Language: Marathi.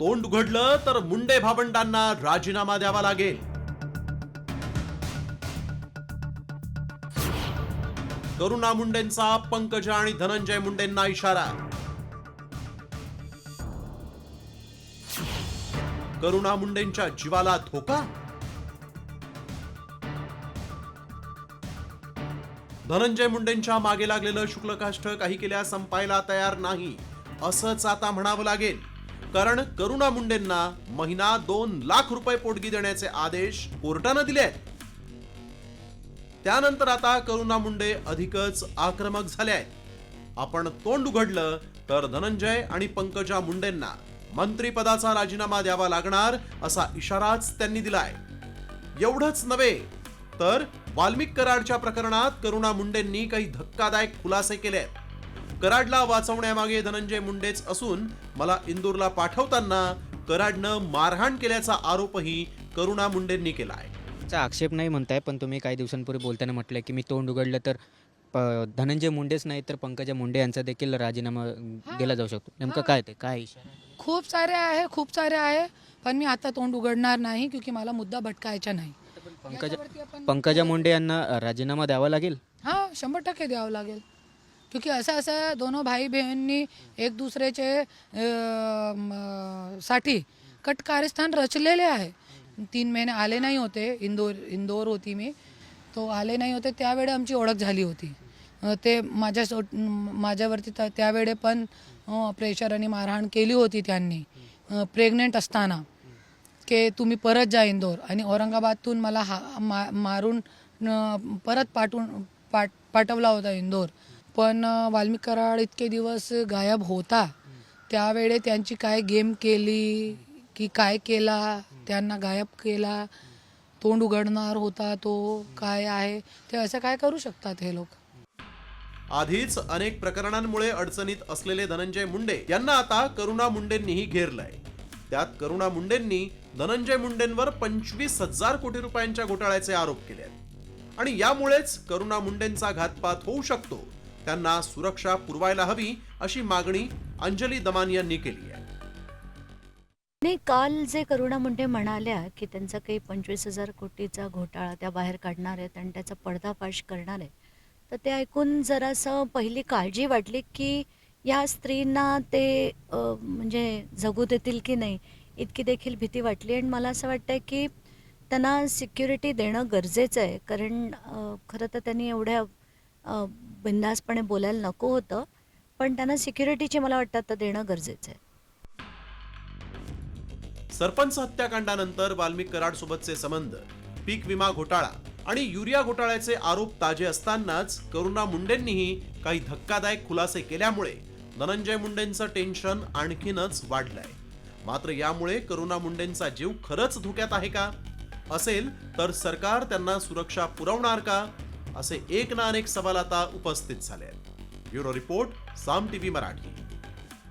तोंड उघडलं तर मुंडे भावंडांना राजीनामा द्यावा लागेल. करुणा मुंडेंचा पंकजा आणि धनंजय मुंडेंना इशारा. करुणा मुंडेंच्या जीवाला धोका. धनंजय मुंडेंच्या मागे लागलेलं शुक्लकाष्ठ काही केल्या संपायला तयार नाही असंच आता म्हणावं लागेल. कारण करुणा मुंडेंना महिना 2 लाख रुपये पोटगी देण्याचे आदेश कोर्टानं दिले आहेत. त्यानंतर आता करुणा मुंडे अधिकच आक्रमक झाले आहेत. आपण तोंड उघडलं तर धनंजय आणि पंकजा मुंडेंना मंत्रिपदाचा राजीनामा द्यावा लागणार असा इशाराच त्यांनी दिलाय. एवढंच नव्हे तर वाल्मिक कराडच्या प्रकरणात करुणा मुंडेंनी काही धक्कादायक खुलासे केले. कराडला वाचवण्यामागे धनंजय मुंडेच असून मला इंदूरला पाठवताना कराडनं मारहाण केल्याचा आरोपही करुणा मुंडेंनी केलाय. आक्षेप नाही म्हणताय, पण तुम्ही काही दिवसांपूर्वी बोलताना म्हटलं की मी तोंड उघडलं तर धनंजय मुंडेच नाही तर पंकजा मुंडे यांचा देखील राजीनामा दिला जाऊ शकतो. नेमकं काय ते काय इशारा? खूप सारे आहे पण मी आता तोंड उघडणार नाही क्योंकि मला मुद्दा भटकायचा नाही. पंकजा मुंडे यांना राजीनामा द्यावा लागेल. हाँ 100% द्यावं लागेल क्योंकि असं दोनों भाई बहिणींनी एक दुसऱ्याचे साठी कट कारस्थान रचलेले आहे. 3 महिने आले नाही होते. इंदोर होती मी तो आले नाही होते. त्यावेळी आमची ओळख झाली होती. ते माझ्यावरती त्यावेळी पण प्रेशर आणि मारहाण केली होती त्यांनी प्रेग्नेंट असताना की तुम्ही परत जा इंदोर आणि औरंगाबादतून मला मारून परत पाठवला होता इंदोर. पण वाल्मिक कराड इतके दिवस गायब होता. त्यावेळी त्यांची काय गेम केली की काय केला त्यांना गायब केला. तोंड उघडणार होता तो काय आहे ते असं काय करू शकतात हे लोक. आधीच अनेक प्रकरणांमुळे अडचणीत असलेले धनंजय मुंडे यांना आता करुणा मुंडेंनीही घेरलंय. त्यात करुणा मुंडेंनी धनंजय मुंडेंवर 25,000 कोटी रुपयांच्या घोटाळ्याचे आरोप केले आहेत आणि यामुळेच करुणा मुंडेंचा घातपात होऊ शकतो. त्यांना सुरक्षा पुरवायला हवी अशी मागणी अंजली दमानी यांनी केली आहे. नाही, काल जे करुणा मुंडे म्हणाल्या की त्यांचा काही 25,000 कोटीचा घोटाळा त्या बाहेर काढणार आहेत आणि त्याचा पर्दाफाश करणार आहे, तर ते ऐकून जरासं पहिली काळजी वाटली की या स्त्रींना ते म्हणजे जगू देतील की नाही इतकी देखील भीती वाटली. आणि मला असं वाटतं की त्यांना सिक्युरिटी देणं गरजेचं आहे. कारण खरं तर त्यांनी एवढ्या बिनधास्तपणे बोलायला नको होतं, पण त्यांना सिक्युरिटीची मला वाटतं आता देणं गरजेचं आहे. सरपंच हत्याकांडानंतर वाल्मिक कराड सोबतचे संबंध, पीक विमा घोटाळा आणि युरिया घोटाळ्याचे आरोप ताजे असतानाच करुणा मुंडेंनीही काही धक्कादायक खुलासे केल्यामुळे धनंजय मुंडेंचं टेन्शन आणखीनच वाढलंय. मात्र यामुळे करुणा मुंडेंचा जीव खरंच धोक्यात आहे का? असेल तर सरकार त्यांना सुरक्षा पुरवणार का? असे एक ना अनेक सवाल आता उपस्थित झाले आहेत. ब्युरो रिपोर्ट, साम टीव्ही मराठी.